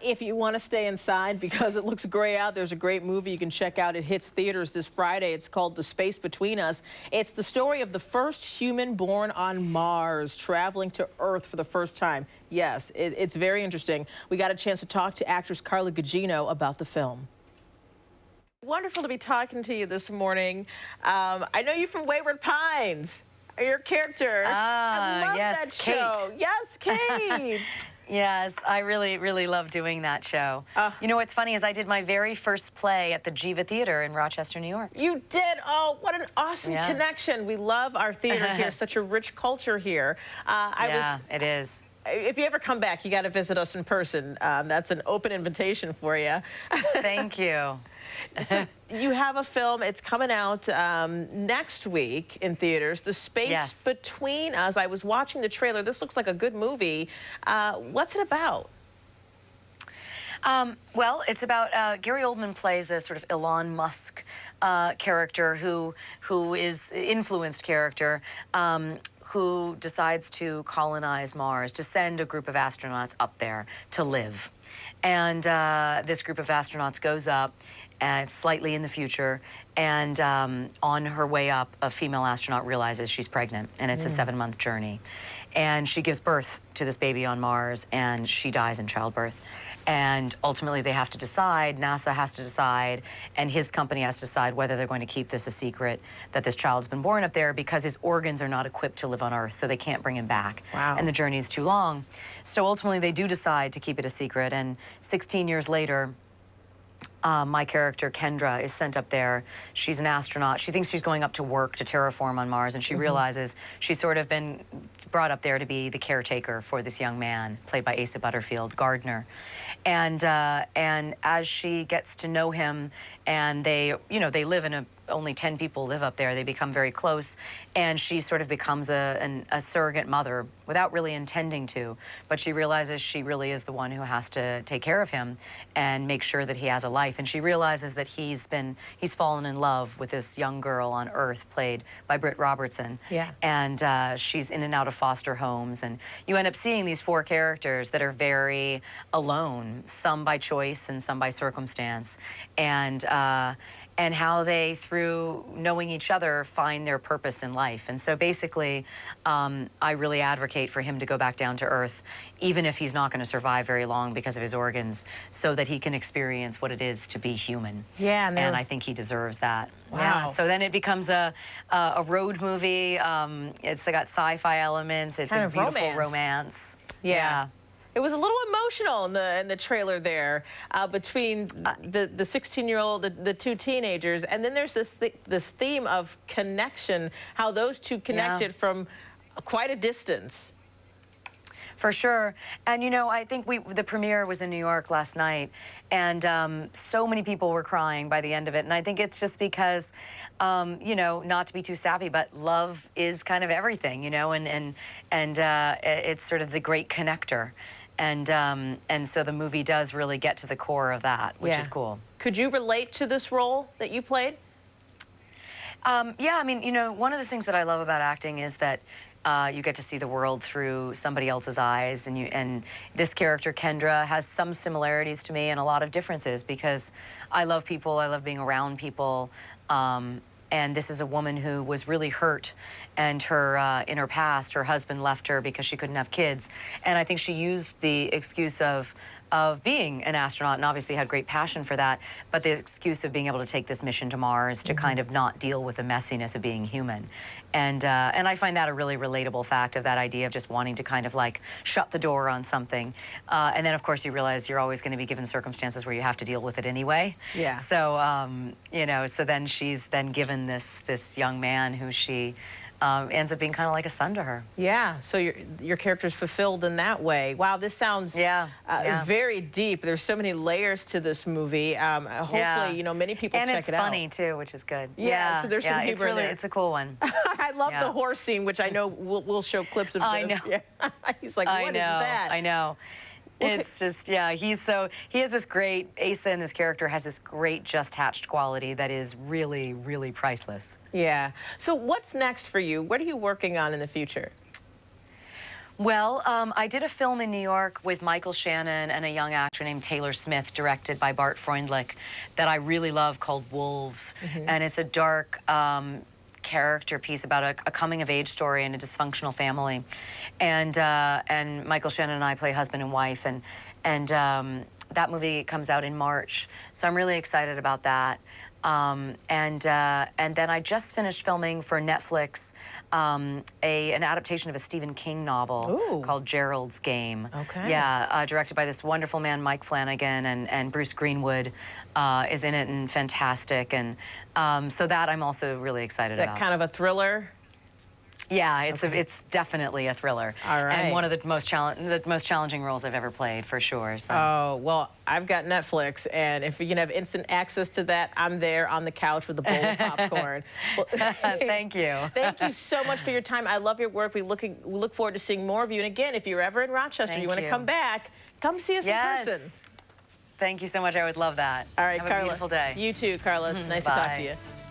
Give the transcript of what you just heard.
If you want to stay inside because it looks gray out, there's a great movie you can check out. It hits theaters this Friday. It's called The Space Between Us. It's the story of the first human born on Mars, traveling to Earth for the first time. Yes, it's very interesting. We got a chance to talk to actress Carla Gugino about the film. Wonderful to be talking to you this morning. I know you from Wayward Pines. Your character. I love yes, that Kate. show. Yes, Kate. Yes, I really love doing that show. You know what's funny is I did my very first play at the Jiva Theater in Rochester, New York. You did? Oh, what an awesome connection. We love our theater here, such a rich culture here. It is. If you ever come back, you got to visit us in person. That's an open invitation for you. Thank you. So you have a film. It's coming out next week in theaters, The Space Between Us. I was watching the trailer. This looks like a good movie. What's it about? Well, it's about Gary Oldman plays a sort of Elon Musk character who is influenced character who decides to colonize Mars, to send a group of astronauts up there to live. And this group of astronauts goes up slightly in the future, and on her way up, a female astronaut realizes she's pregnant, and it's a 7-month journey. And she gives birth to this baby on Mars, and she dies in childbirth. And ultimately, they have to decide, NASA has to decide, and his company has to decide whether they're going to keep this a secret, that this child's been born up there, because his organs are not equipped to live on Earth, so they can't bring him back. Wow. And the journey is too long. So ultimately, they do decide to keep it a secret, and 16 years later, my character, Kendra, is sent up there. She's an astronaut. She thinks she's going up to work to terraform on Mars, and she realizes she's sort of been brought up there to be the caretaker for this young man, played by Asa Butterfield, Gardner. And as she gets to know him, and they live in only 10 people live up there. They become very close, and she sort of becomes a surrogate mother without really intending to, but she realizes she really is the one who has to take care of him and make sure that he has a life. And she realizes that he's fallen in love with this young girl on Earth, played by Britt Robertson. Yeah. And she's in and out of foster homes, and you end up seeing these 4 characters that are very alone, some by choice and some by circumstance, and how they, through knowing each other, find their purpose in life. And so basically, I really advocate for him to go back down to Earth, even if he's not going to survive very long because of his organs, so that he can experience what it is to be human. Yeah, and I think he deserves that. Wow. Yeah, so then it becomes a road movie. It's got sci-fi elements. It's kind a of beautiful romance. Yeah. It was a little emotional in the trailer there between the 16-year-old, the 2 teenagers, and then there's this theme of connection, how those 2 connected from quite a distance. For sure. And, you know, I think the premiere was in New York last night, and so many people were crying by the end of it. And I think it's just because, you know, not to be too sappy, but love is kind of everything, you know, and it's sort of the great connector. And so the movie does really get to the core of that, which is cool. Could you relate to this role that you played? Yeah, I mean, you know, one of the things that I love about acting is that you get to see the world through somebody else's eyes, and this character, Kendra, has some similarities to me and a lot of differences, because I love people, I love being around people, and this is a woman who was really hurt, and in her past, her husband left her because she couldn't have kids, and I think she used the excuse of being an astronaut, and obviously had great passion for that, but the excuse of being able to take this mission to Mars to kind of not deal with the messiness of being human. And I find that a really relatable fact, of that idea of just wanting to kind of like shut the door on something. And then, of course, you realize you're always going to be given circumstances where you have to deal with it anyway. Yeah. So, you know, so then she's then given this young man who she ends up being kind of like a son to her. Yeah, so your character's fulfilled in that way. Wow, this sounds very deep. There's so many layers to this movie. Hopefully, you know, many people check it out. And it's funny, too, which is good. Yeah, so there's some humor in there. It's a cool one. I love the horse scene, which I know we'll show clips of this. I know. Yeah. He's like, what is that? I know. It's just, yeah, he has this great, Asa in this character has this great just hatched quality that is really, really priceless. Yeah. So what's next for you? What are you working on in the future? Well, I did a film in New York with Michael Shannon and a young actor named Taylor Smith, directed by Bart Freundlich, that I really love, called Wolves. And it's a dark character piece about a coming-of-age story in a dysfunctional family. And Michael Shannon and I play husband and wife, and that movie comes out in March. So I'm really excited about that. And then I just finished filming for Netflix an adaptation of a Stephen King novel called Gerald's Game. Okay. Yeah, directed by this wonderful man, Mike Flanagan, and Bruce Greenwood is in it and fantastic. And so that I'm also really excited about. That kind of a thriller? Yeah, it's definitely a thriller. All right. And one of the most challenging roles I've ever played, for sure. So. Oh, well, I've got Netflix, and if you can have instant access to that, I'm there on the couch with a bowl of popcorn. Well, thank you. Thank you so much for your time. I love your work. We look forward to seeing more of you. And again, if you're ever in Rochester, you want to come back, come see us in person. Thank you so much. I would love that. All right, have Carla. a beautiful day. You too, Carla. Nice to talk to you.